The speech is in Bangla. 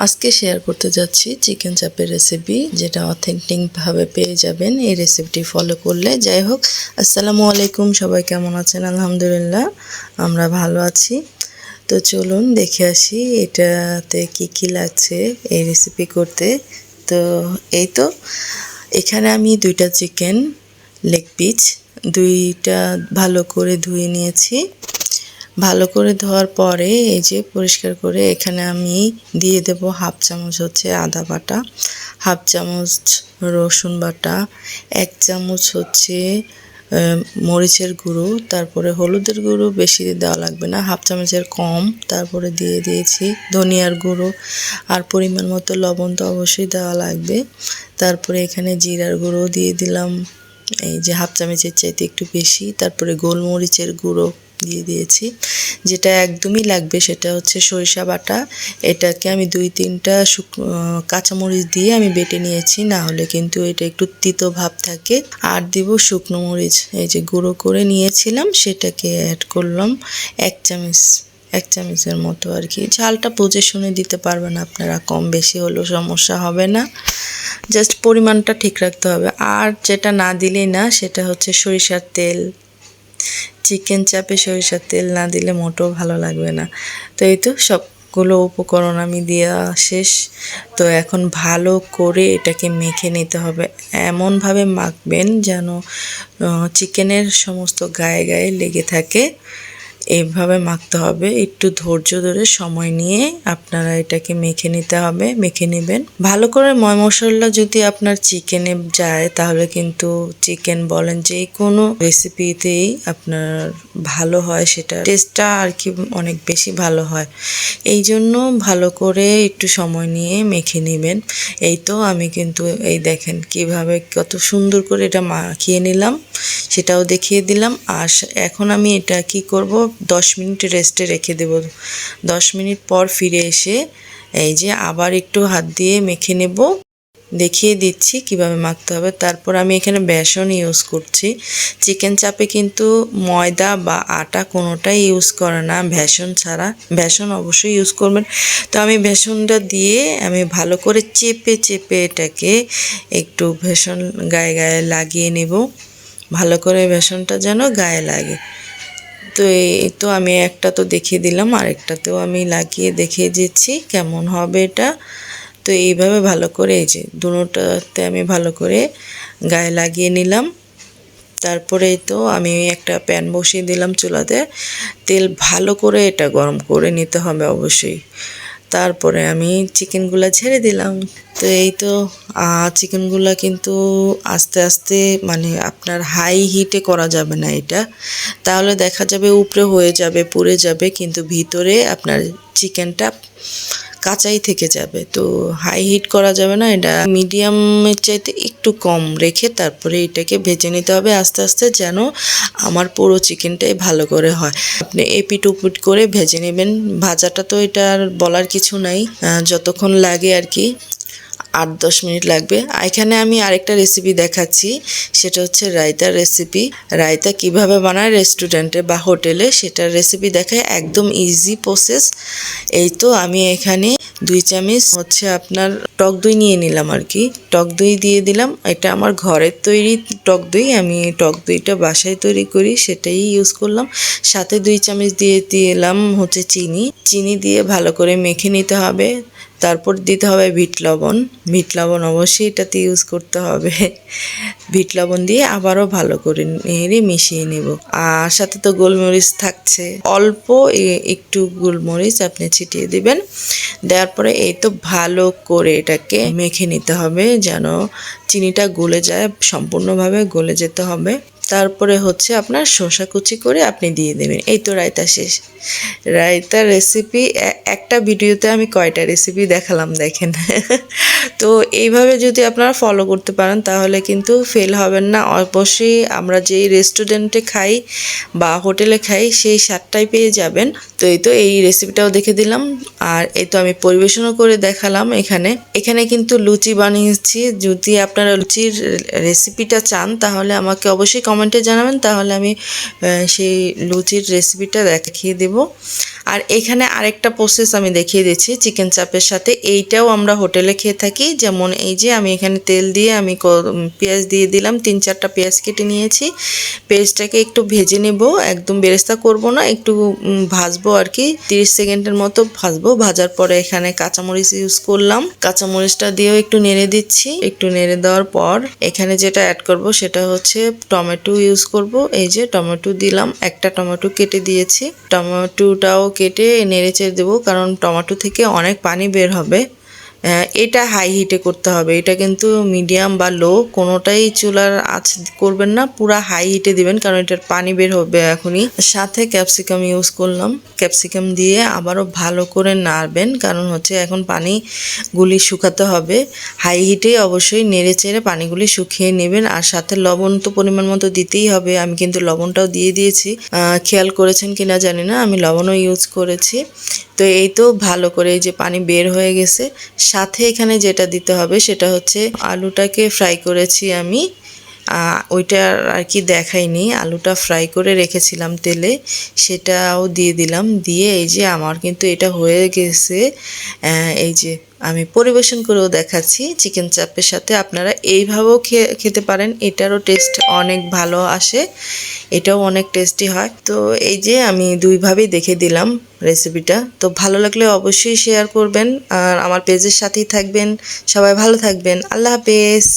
আজকে শেয়ার করতে যাচ্ছি চিকেন চাপের রেসিপি, যেটা অথেন্টিকভাবে পেয়ে যাবেন এই রেসিপিটি ফলো করলে। যাই হোক, আসসালামু আলাইকুম, সবাই কেমন আছেন? আলহামদুলিল্লাহ, আমরা ভালো আছি। তো চলুন দেখে আসি এটাতে কি লাগছে এই রেসিপি করতে। তো এই তো, এখানে আমি 2টা চিকেন লেগ পিস, 2টা ভালো করে ধুয়ে নিয়েছি। ভালো করে ধোয়ার পরে এই যে পরিষ্কার করে এখানে আমি দিয়ে দেব হাফ চামচ হচ্ছে আদা বাটা, হাফ চামচ রসুন বাটা, 1 চামচ হচ্ছে মরিচের গুঁড়ো, তারপরে হলুদের গুঁড়ো বেশি দেওয়া লাগবে না, হাফ চামচের কম। তারপরে দিয়ে দিয়েছি ধনিয়ার গুঁড়ো, আর পরিমাণ মতো লবণ তো অবশ্যই দেওয়া লাগবে। তারপরে এখানে জিরার গুঁড়ো দিয়ে দিলাম, এই যে হাফ চামচের চাইতে একটু বেশি। তারপরে গোলমরিচের গুঁড়ো দিয়ে দিয়েছি। যেটা একদমই লাগবে সেটা হচ্ছে সরিষা বাটা। এটাকে আমি 2-3টা কাঁচামরিচ দিয়ে আমি বেটে নিয়েছি, না হলে কিন্তু এটা একটু তিতো ভাব থাকে। আর দিব শুকনো মরিচ, এই যে গুঁড়ো করে নিয়েছিলাম সেটাকে অ্যাড করলাম 1 চামচের মতো আর কি। ঝালটা বুঝে শুনে দিতে পারবেন আপনারা, কম বেশি হলেও সমস্যা হবে না, জাস্ট পরিমাণটা ঠিক রাখতে হবে। আর যেটা না দিলেই না সেটা হচ্ছে সরিষার তেল। চিকেন চাপে সরিষার তেল না দিলে মোটেও ভালো লাগবে না। তো এই তো সবগুলো উপকরণ আমি দেওয়া শেষ। তো এখন ভালো করে এটাকে মেখে নিতে হবে, এমনভাবে মাখবেন যেন চিকেনের সমস্ত গায়ে গায়ে লেগে থাকে। এইভাবে মাখতে হবে, একটু ধৈর্য ধরে সময় নিয়ে আপনারা এটাকে মেখে নিতে হবে, মেখে নেবেন ভালো করে। ময় মশলা যদি আপনার চিকেনে যায় তাহলে কিন্তু চিকেন বলেন যে কোনো রেসিপিতেই আপনার ভালো হয়, সেটা টেস্টটা আর কি অনেক বেশি ভালো হয়। এই জন্য ভালো করে একটু সময় নিয়ে মেখে নেবেন। এই তো আমি কিন্তু এই দেখেন কিভাবে কত সুন্দর করে এটা মাখিয়ে নিলাম, সেটাও দেখিয়ে দিলাম। আর এখন আমি এটা কি করব, 10 মিনিট রেস্টে রেখে দেব। 10 মিনিট পর ফিরে এসে এই যে আবার একটু হাত দিয়ে মেখে নেব, দেখিয়ে দিচ্ছি কিভাবে মাখতে হবে। তারপর আমি এখানে বেসন ইউজ করছি। চিকেন চাপে কিন্তু ময়দা বা আটা কোনোটাই ইউজ করে না, বেসন ছাড়া। বেসন অবশ্যই ইউজ করবেন। তো আমি বেসনটা দিয়ে আমি ভালো করে চেপে চেপে এটাকে একটু বেসন গায়ে গায়ে লাগিয়ে নেব, ভালো করে বেসনটা যেন গায়ে লাগে। তো এই তো আমি একটা তো দেখিয়ে দিলাম, আরেকটাতেও আমি লাগিয়ে দেখিয়ে দিচ্ছি কেমন হবে এটা। তো এইভাবে ভালো করে এই যে দুটোটাতে আমি ভালো করে গায়ে লাগিয়ে নিলাম। তারপরে তো আমি একটা প্যান বসিয়ে দিলাম চুলাতে, তেল ভালো করে এটা গরম করে নিতে হবে অবশ্যই। তারপরে আমি চিকেনগুলো ছেড়ে দিলাম। তো এই তো চিকেনগুলো কিন্তু আস্তে আস্তে, মানে আপনার হাই হিটে করা যাবে না এটা, তাহলে দেখা যাবে উপরে হয়ে যাবে, পুড়ে যাবে, কিন্তু ভিতরে আপনার চিকেনটা কাঁচাই থেকে যাবে। তো হাই হিট করা যাবে না, এটা মিডিয়ামের চাইতে একটু কম রেখে তারপরে এটাকে ভেজে নিতে হবে আস্তে আস্তে, যেন আমার পুরো চিকেনটাই ভালো করে হয়। আপনি এপিট ওপিট করে ভেজে নেবেন। ভাজাটা তো এটা আর বলার কিছু নাই, যতক্ষণ লাগে আর কি, 8-10 মিনিট লাগবে। এখানে আমি আরেকটা রেসিপি দেখাচ্ছি, সেটা হচ্ছে রায়তার রেসিপি। রায়তা কিভাবে বানায় রেস্টুরেন্টে বা হোটেলে, সেটার রেসিপি দেখায়, একদম ইজি প্রসেস। এই তো আমি এখানে 2 চামচ হচ্ছে আপনার টক দই নিয়ে নিলাম আর কি, টক দই দিয়ে দিলাম। এটা আমার ঘরের তৈরি টক দই, আমি টক দইটা বাসায় তৈরি করি, সেটাই ইউজ করলাম। সাথে 2 চামচ দিয়ে দিলাম হচ্ছে চিনি দিয়ে ভালো করে মেখে নিতে হবে। তারপর দিতে হবে বিট লবণ অবশ্যই এটাতে ইউজ করতে হবে। বিট লবণ দিয়ে আবারও ভালো করে নেড়ে মিশিয়ে নেব। আর সাথে তো গোলমরিচ থাকছে, অল্প একটু গোলমরিচ আপনি ছিটিয়ে দিবেন। দেওয়ার পরে এই তো ভালো করে এটাকে মেখে নিতে হবে যেন চিনিটা গলে যায়, সম্পূর্ণভাবে গলে যেতে হবে। তারপরে হচ্ছে আপনার শসা কুচি করে আপনি দিয়ে দেবেন। এই তো রায়তা শেষ। রায়তার রেসিপি একটা ভিডিওতে আমি কয়টা রেসিপি দেখালাম দেখেন। তো এইভাবে যদি আপনারা ফলো করতে পারেন তাহলে কিন্তু ফেল হবেন না। অবশ্যই আমরা যেই রেস্টুরেন্টে খাই বা হোটেলে খাই সেই স্বাদটাই পেয়ে যাবেন। তো এই তো এই রেসিপিটাও দেখে দিলাম, আর এই তো আমি পরিবেশনও করে দেখালাম। এখানে কিন্তু লুচি বানিয়েছি। যদি আপনারা লুচির রেসিপিটা চান তাহলে আমাকে অবশ্যই কমেন্টে জানাবেন, তাহলে আমি সেই লুচির রেসিপিটা দেখিয়ে দেব। আর এখানে আরেকটা প্রসেস আমি দেখিয়ে দিচ্ছি চিকেন চাপের সাথে। এইটাও আমরা হোটেলে খেয়ে থাকি। যেমন এই যে আমি এখানে তেল দিয়ে আমি পেঁয়াজ দিয়ে দিলাম, 3-4টা পেঁয়াজ কেটে নিয়েছি। পেঁয়াজটাকে একটু ভেজে নেব, একদম বেরেস্তা করব না, একটু ভাজবো আর কি, 30 সেকেন্ডের মতো ভাজবো। ভাজার পরে এখানে কাঁচামরিচ ইউজ করলাম, কাঁচামরিচটা দিয়েও একটু নেড়ে দিচ্ছি। একটু নেড়ে দেওয়ার পর এখানে যেটা অ্যাড করব সেটা হচ্ছে টমেটো ইউজ করব। এই যে টমেটো দিলাম, একটা টমেটো কেটে দিয়েছি। টমেটোটাও কেটে নেড়ে চেড়ে দেবো, কারণ টমেটো থেকে অনেক পানি বের হবে। এটা হাই হিটে করতে হবে, এটা কিন্তু মিডিয়াম বা লো কোনোটাই চুলার আঁচ করবেন না, পুরা হাই হিটে দিবেন, কারণ এটার পানি বের হবে এখনই। সাথে ক্যাপসিকাম ইউজ করলাম, ক্যাপসিকাম দিয়ে আবারও ভালো করে নাড়বেন, কারণ হচ্ছে এখন পানিগুলি শুকাতে হবে। হাই হিটে অবশ্যই নেড়ে চেড়ে পানিগুলি শুকিয়ে নেবেন। আর সাথে লবণ তো পরিমাণ মতো দিতেই হবে, আমি কিন্তু লবণটাও দিয়ে দিয়েছি। খেয়াল করেছেন কিনা জানি না, আমি লবণও ইউজ করেছি। তো এই তো ভালো করে এই যে পানি বের হয়ে গেছে। সাথে এখানে যেটা দিতে হবে সেটা হচ্ছে আলুটাকে ফ্রাই করেছি আমি, ওইটা আর কি দেখাইনি। আলুটা ফ্রাই করে রেখেছিলাম তেলে, সেটাও দিয়ে দিলাম। দিয়ে এই যে আমার কিন্তু এটা হয়ে গেছে। এই যে আমি পরিবেশন করেও দেখাচ্ছি চিকেন চাপের সাথে। আপনারা এইভাবেও খেতে পারেন, এটারও টেস্ট অনেক ভালো আসে, এটাও অনেক টেস্টি হয়। তো এই যে আমি দুইভাবেই দেখে দিলাম রেসিপিটা। তো ভালো লাগলে অবশ্যই শেয়ার করবেন, আর আমার পেজের সাথেই থাকবেন। সবাই ভালো থাকবেন। আল্লাহ হাফেজ।